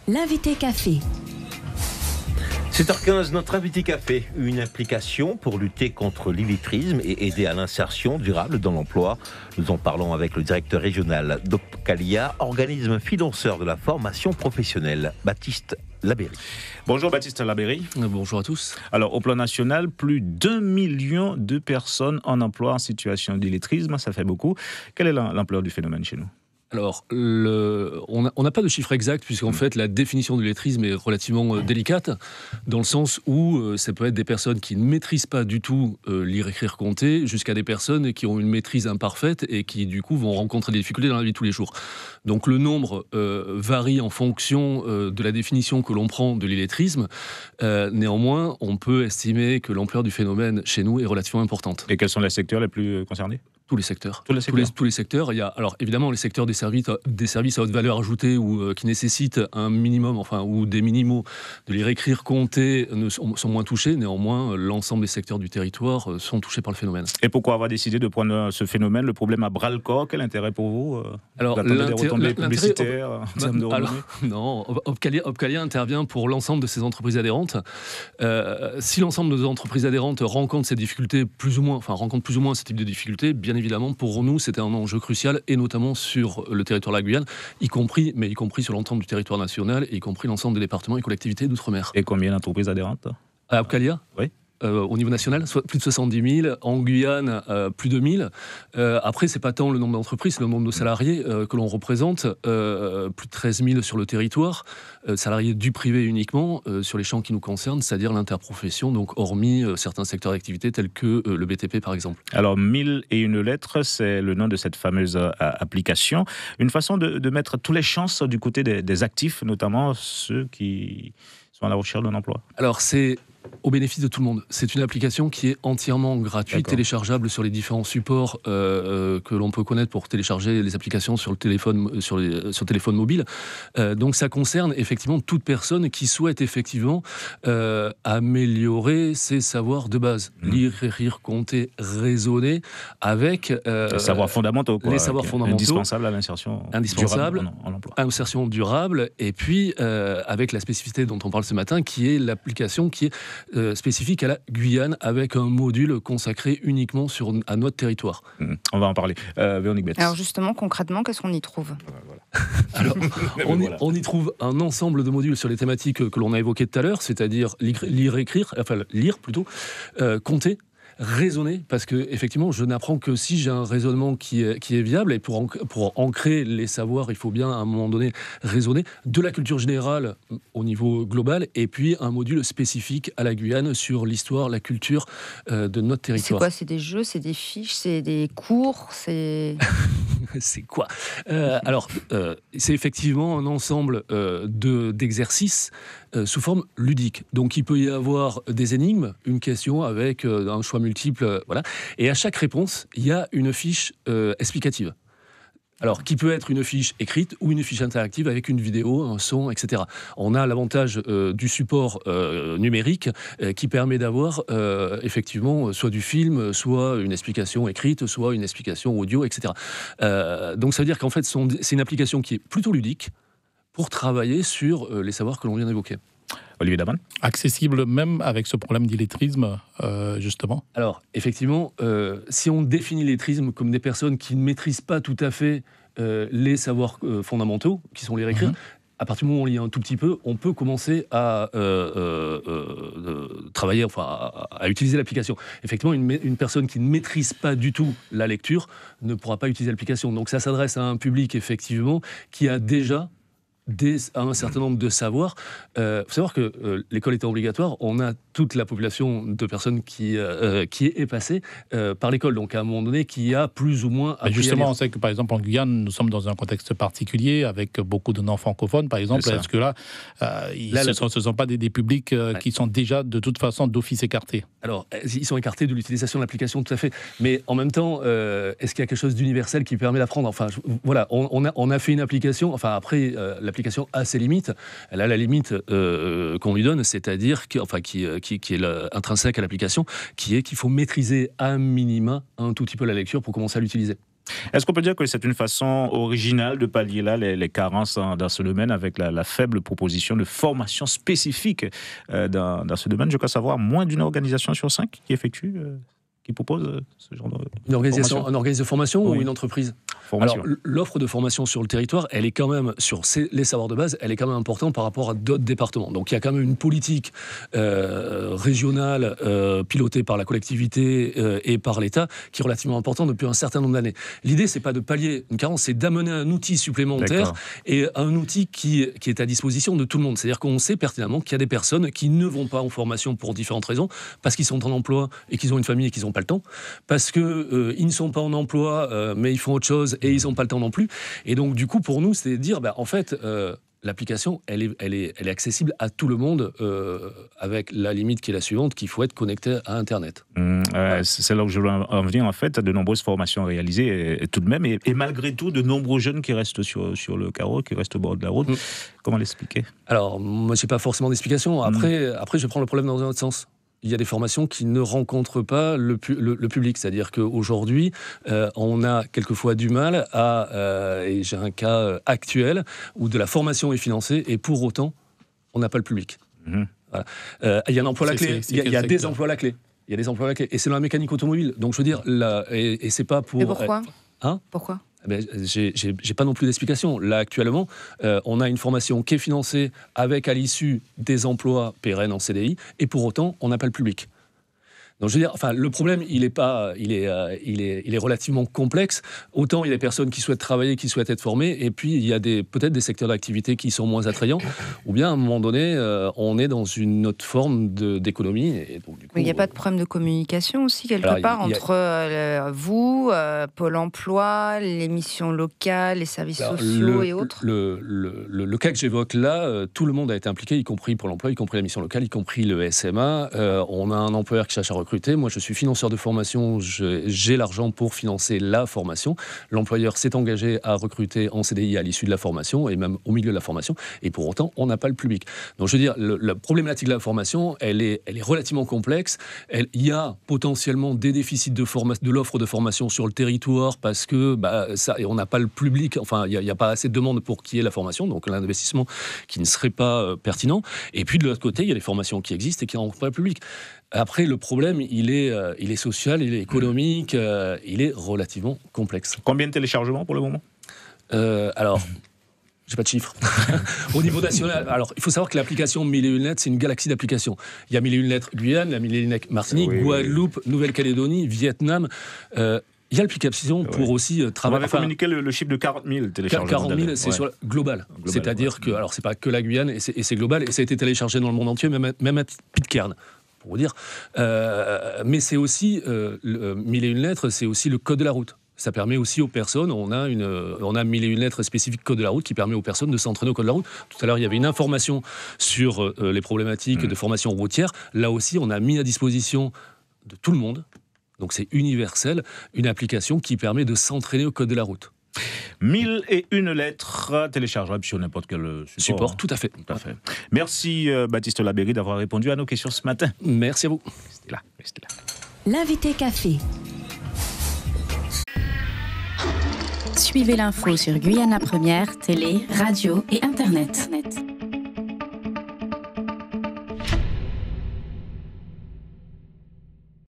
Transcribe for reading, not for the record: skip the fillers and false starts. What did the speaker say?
L'invité café. 7h15, notre invité café, une application pour lutter contre l'illettrisme et aider à l'insertion durable dans l'emploi. Nous en parlons avec le directeur régional d'Opcalia, organisme financeur de la formation professionnelle, Baptiste Labéry. Bonjour Baptiste Labéry. Bonjour à tous. Alors au plan national, plus d'1 million de personnes en emploi en situation d'illettrisme, ça fait beaucoup. Quelle est l'ampleur du phénomène chez nous ? Alors, on n'a pas de chiffre exact, puisqu'en fait, la définition de l'illettrisme est relativement délicate, dans le sens où ça peut être des personnes qui ne maîtrisent pas du tout lire, écrire, compter, jusqu'à des personnes qui ont une maîtrise imparfaite et qui, du coup, vont rencontrer des difficultés dans la vie de tous les jours. Donc, le nombre varie en fonction de la définition que l'on prend de l'illettrisme. Néanmoins, on peut estimer que l'ampleur du phénomène chez nous est relativement importante. Et quels sont les secteurs les plus concernés ? Tous les secteurs. Tous les secteurs. Il y a, alors évidemment, les secteurs des services à haute valeur ajoutée ou qui nécessitent un minimum, ou des minimaux de lire, écrire, compter sont moins touchés. Néanmoins, l'ensemble des secteurs du territoire sont touchés par le phénomène. Et pourquoi avoir décidé de prendre ce phénomène, le problème à bras-le-corps ? Quel intérêt pour vous ? Alors, des retombées publicitaires en termes de renommée ? Non, Opcalia intervient pour l'ensemble de ces entreprises adhérentes. Si l'ensemble de nos entreprises adhérentes rencontrent ces difficultés rencontrent plus ou moins ce type de difficultés, bien évidemment, pour nous, c'était un enjeu crucial, et notamment sur le territoire de la Guyane, y compris sur l'ensemble du territoire national, y compris l'ensemble des départements et collectivités d'outre-mer. Et combien d'entreprises adhérentes ? À Opcalia ? Oui. Au niveau national, plus de 70 000. En Guyane, plus de 1000. Après, c'est pas tant le nombre d'entreprises, c'est le nombre de salariés que l'on représente. Plus de 13 000 sur le territoire. Salariés du privé uniquement, sur les champs qui nous concernent, c'est-à-dire l'interprofession, donc hormis certains secteurs d'activité tels que le BTP par exemple. Alors, 1001 lettres, c'est le nom de cette fameuse application. Une façon de mettre toutes les chances du côté des actifs, notamment ceux qui sont à la recherche d'un emploi. Alors, c'est au bénéfice de tout le monde. C'est une application qui est entièrement gratuite, téléchargeable sur les différents supports que l'on peut connaître pour télécharger les applications sur le téléphone, sur téléphone mobile. Donc ça concerne effectivement toute personne qui souhaite effectivement améliorer ses savoirs de base. Lire, écrire, compter, raisonner avec... les savoirs fondamentaux, quoi. Les savoirs fondamentaux. Indispensables à l'insertion durable en emploi. Insertion durable, et puis avec la spécificité dont on parle ce matin, qui est l'application qui est spécifique à la Guyane, avec un module consacré uniquement à notre territoire. On va en parler. Véronique Betts. Alors justement, concrètement, qu'est-ce qu'on y trouve ? Alors, on y trouve un ensemble de modules sur les thématiques que l'on a évoquées tout à l'heure, c'est-à-dire lire plutôt, compter, raisonner, parce que effectivement, je n'apprends que si j'ai un raisonnement qui est viable, et pour ancrer les savoirs, il faut bien à un moment donné raisonner de la culture générale au niveau global, et puis un module spécifique à la Guyane sur l'histoire, la culture de notre territoire. C'est quoi ? C'est des jeux, c'est des fiches, c'est des cours, c'est... C'est quoi ? C'est effectivement un ensemble d'exercices sous forme ludique. Donc il peut y avoir des énigmes, une question avec un choix multiple, voilà. Et à chaque réponse, il y a une fiche explicative. Alors, qui peut être une fiche écrite ou une fiche interactive avec une vidéo, un son, etc. On a l'avantage du support numérique qui permet d'avoir effectivement soit du film, soit une explication écrite, soit une explication audio, etc. Donc ça veut dire qu'en fait, c'est une application qui est plutôt ludique pour travailler sur les savoirs que l'on vient d'évoquer. Olivier Daman. Accessible même avec ce problème d'illettrisme, justement. Alors, effectivement, si on définit l'illettrisme comme des personnes qui ne maîtrisent pas tout à fait les savoirs fondamentaux, qui sont les réécrire, à partir du moment où on lit un tout petit peu, on peut commencer à travailler, à utiliser l'application. Effectivement, une personne qui ne maîtrise pas du tout la lecture ne pourra pas utiliser l'application. Donc ça s'adresse à un public, effectivement, qui a déjà un certain nombre de savoirs. Il faut savoir que l'école étant obligatoire, on a toute la population de personnes qui est passée par l'école. Donc à un moment donné, qui a plus ou moins... Justement, on sait que par exemple en Guyane, nous sommes dans un contexte particulier avec beaucoup de non-francophones, par exemple. Est-ce que là, ce ne sont pas des publics qui sont déjà de toute façon d'office écartés ? Alors, ils sont écartés de l'utilisation de l'application, tout à fait. Mais en même temps, est-ce qu'il y a quelque chose d'universel qui permet d'apprendre ? Enfin, voilà, on a fait une application. Enfin, après, l'application a ses limites. Elle a la limite qu'on lui donne, c'est-à-dire qui est intrinsèque à l'application, qui est qu'il faut maîtriser à minima un tout petit peu la lecture pour commencer à l'utiliser. Est-ce qu'on peut dire que c'est une façon originale de pallier là les carences dans ce domaine avec la faible proposition de formation spécifique dans ce domaine? Je crois savoir moins d'une organisation sur 5 qui propose ce genre de une organisation de formation ou une entreprise? Formation. Alors, l'offre de formation sur le territoire, elle est quand même, sur les savoirs de base, elle est quand même importante par rapport à d'autres départements. Donc, il y a quand même une politique régionale pilotée par la collectivité et par l'État qui est relativement importante depuis un certain nombre d'années. L'idée, c'est pas de pallier une carence, c'est d'amener un outil supplémentaire et un outil qui est à disposition de tout le monde. C'est-à-dire qu'on sait pertinemment qu'il y a des personnes qui ne vont pas en formation pour différentes raisons, parce qu'ils sont en emploi et qu'ils ont une famille et qu'ils n'ont pas le temps, parce qu'ils ne sont pas en emploi mais ils font autre chose et ils n'ont pas le temps non plus. Et donc, du coup, pour nous, c'est de dire, en fait, l'application, elle est accessible à tout le monde, avec la limite qui est la suivante, qu'il faut être connecté à Internet. C'est là où je veux en venir, en fait. De nombreuses formations réalisées, et tout de même, et malgré tout, de nombreux jeunes qui restent sur le carreau, qui restent au bord de la route. Comment l'expliquer? Alors, moi, je n'ai pas forcément d'explication. Après, je prends le problème dans un autre sens. Il y a des formations qui ne rencontrent pas le public. C'est-à-dire qu'aujourd'hui, on a quelquefois du mal et j'ai un cas actuel où de la formation est financée et pour autant, on n'a pas le public. Voilà. Il y a un emploi à la clé. Il y a des emplois à la clé. Il y a des emplois à la clé. Et c'est dans la mécanique automobile. Donc je veux dire, et c'est pas pour... Et pourquoi Pourquoi ? J'ai pas non plus d'explication. Là, actuellement, on a une formation qui est financée avec, à l'issue, des emplois pérennes en CDI, et pour autant, on n'a pas le public. Donc, je veux dire, le problème, il est relativement complexe. Autant il y a des personnes qui souhaitent travailler, qui souhaitent être formées, et puis il y a peut-être des secteurs d'activité qui sont moins attrayants, ou bien à un moment donné, on est dans une autre forme d'économie. Et donc, du coup, mais il n'y a pas de problème de communication aussi, quelque part, entre vous, Pôle emploi, les missions locales, les services sociaux et autres? Le cas que j'évoque là, tout le monde a été impliqué, y compris Pôle emploi, y compris la mission locale, y compris le SMA. On a un employeur qui cherche à recruter. Moi, je suis financeur de formation, j'ai l'argent pour financer la formation. L'employeur s'est engagé à recruter en CDI à l'issue de la formation et même au milieu de la formation, et pour autant, on n'a pas le public. Donc, je veux dire, la problématique de la formation, elle est relativement complexe. Il y a potentiellement des déficits de l'offre de formation sur le territoire parce que on n'a pas le public, il n'y a pas assez de demande pour qu'il y ait la formation, donc l'investissement qui ne serait pas pertinent. Et puis, de l'autre côté, il y a des formations qui existent et qui n'ont pas le public. Après, le problème, il est social, il est économique, il est relativement complexe. Combien de téléchargements pour le moment ? Alors, j'ai pas de chiffres. Au niveau national, alors il faut savoir que l'application 1001 lettres, c'est une galaxie d'applications. Il y a 1001 lettres Guyane, il y a 1001 lettres Martinique, Guadeloupe, Nouvelle-Calédonie, Vietnam. Il y a l'application pour aussi travailler. On avait communiqué le chiffre de 40 000 téléchargements. 40 000, c'est sur global. C'est-à-dire que, alors c'est pas que la Guyane, et c'est global, et ça a été téléchargé dans le monde entier, même à Pitcairn. Pour vous dire, mais c'est aussi 1001 lettres, c'est aussi le code de la route. Ça permet aussi aux personnes, on a 1001 lettres spécifiques code de la route qui permet aux personnes de s'entraîner au code de la route. Tout à l'heure, il y avait une information sur les problématiques de formation routière. Là aussi, on a mis à disposition de tout le monde, donc c'est universel, une application qui permet de s'entraîner au code de la route. 1001 lettres téléchargeables sur n'importe quel support. Tout à fait. Merci Baptiste Labéry d'avoir répondu à nos questions ce matin. Merci à vous. Restez là. L'invité café. Suivez l'info sur Guyana Première, télé, radio et internet.